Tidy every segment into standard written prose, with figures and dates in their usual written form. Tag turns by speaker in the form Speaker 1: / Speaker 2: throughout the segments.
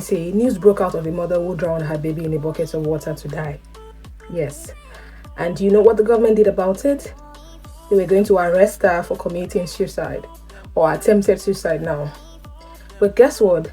Speaker 1: 2020, news broke out of a mother who drowned her baby in a bucket of water to die. Yes. And do you know what the government did about it? They were going to arrest her for committing suicide or attempted suicide now. But guess what?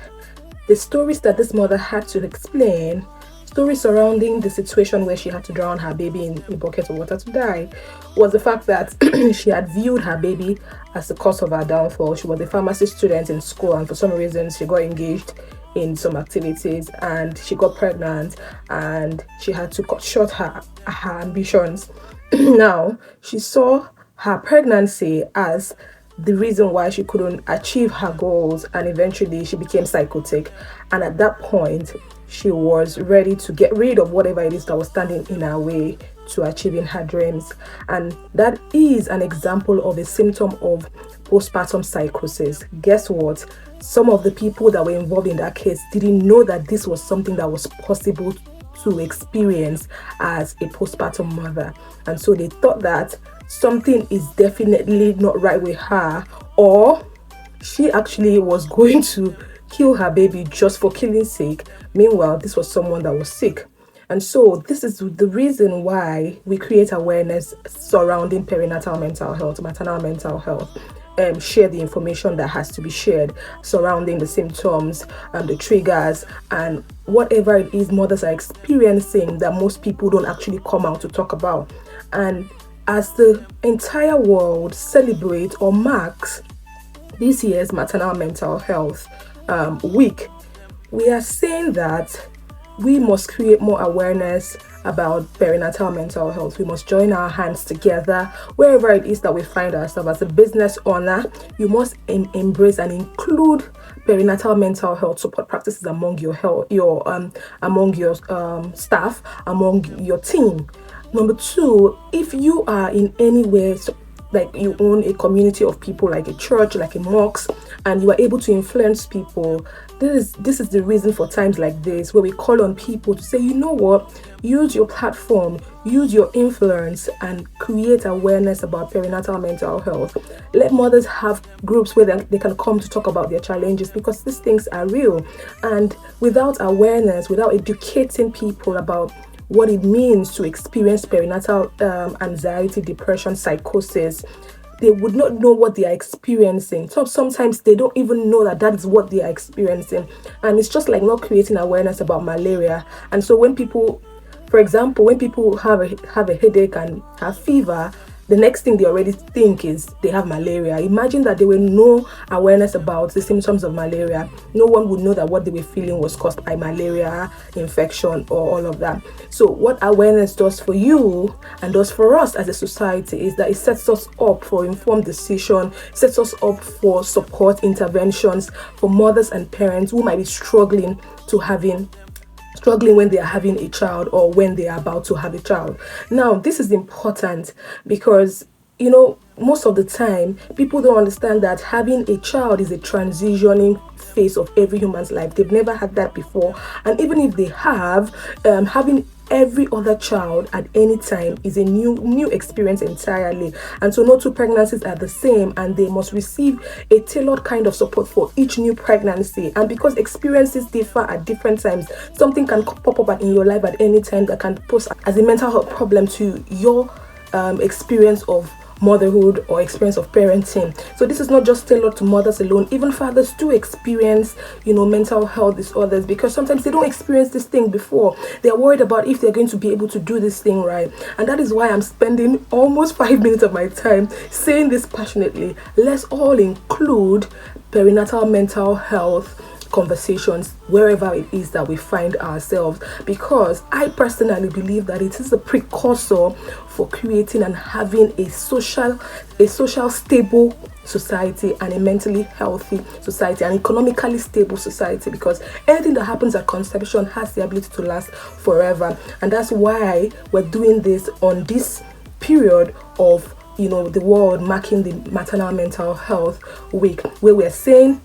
Speaker 1: The stories that this mother had to explain, stories surrounding the situation where she had to drown her baby in a bucket of water to die, was the fact that she had viewed her baby as the cause of her downfall. She was a pharmacy student in school, and for some reason she got engaged in some activities and she got pregnant, and she had to cut short her ambitions. Now she saw her pregnancy as the reason why she couldn't achieve her goals, and eventually she became psychotic. And at that point, she was ready to get rid of whatever it is that was standing in her way to achieving her dreams. And that is an example of a symptom of postpartum psychosis. Guess what? Some of the people that were involved in that case didn't know that this was something that was possible to experience as a postpartum mother, and so they thought that something is definitely not right with her, or she actually was going to kill her baby just for killing's sake. Meanwhile, this was someone that was sick. And so this is the reason why we create awareness surrounding perinatal mental health, maternal mental health. Share the information that has to be shared surrounding the symptoms, the triggers, and whatever it is mothers are experiencing that most people don't actually come out to talk about. And as the entire world celebrates or marks this year's Maternal Mental Health Week, we are saying that we must create more awareness about perinatal mental health. We must join our hands together wherever it is that we find ourselves. As a business owner, you must embrace and include perinatal mental health support practices among your staff, among your team. Number two, if you are in any way, like you own a community of people, like a church, like a mosque, and you are able to influence people, this is the reason for times like this, where we call on people to say, you know what, use your platform, use your influence, and create awareness about perinatal mental health. Let mothers have groups where they can come to talk about their challenges, because these things are real. And without awareness, without educating people about what it means to experience perinatal anxiety, depression, psychosis, they would not know what they are experiencing. So sometimes they don't even know that is what they are experiencing. And it's just like not creating awareness about malaria. And so when people, for example, when people have a headache and have fever, the next thing they already think is they have malaria. Imagine that there were no awareness about the symptoms of malaria. No one would know that what they were feeling was caused by malaria, infection, or all of that. So what awareness does for you and does for us as a society is that it sets us up for informed decision, sets us up for support interventions for mothers and parents who might be struggling when they are having a child or when they are about to have a child. Now, this is important because, most of the time, people don't understand that having a child is a transitioning phase of every human's life. They've never had that before. And even if they have, having every other child at any time is a new experience entirely. And so no two pregnancies are the same, and they must receive a tailored kind of support for each new pregnancy. And because experiences differ at different times, something can pop up in your life at any time that can pose as a mental health problem to your experience of motherhood or experience of parenting. So this is not just tailored to mothers alone. Even fathers do experience mental health disorders, because sometimes they don't experience this thing before. They're worried about if they're going to be able to do this thing right. And that is why I'm spending almost 5 minutes of my time saying this passionately. Let's all include perinatal mental health conversations wherever it is that we find ourselves, because I personally believe that it is a precursor for creating and having a social stable society, and a mentally healthy society, and economically stable society, because anything that happens at conception has the ability to last forever. And that's why we're doing this on this period of the world marking the Maternal Mental Health Week, where we're saying,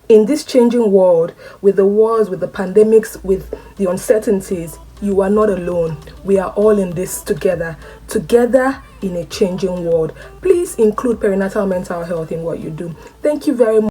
Speaker 1: in this changing world, with the wars, with the pandemics, with the uncertainties, you are not alone. We are all in this together in a changing world. Please include perinatal mental health in what you do. Thank you very much.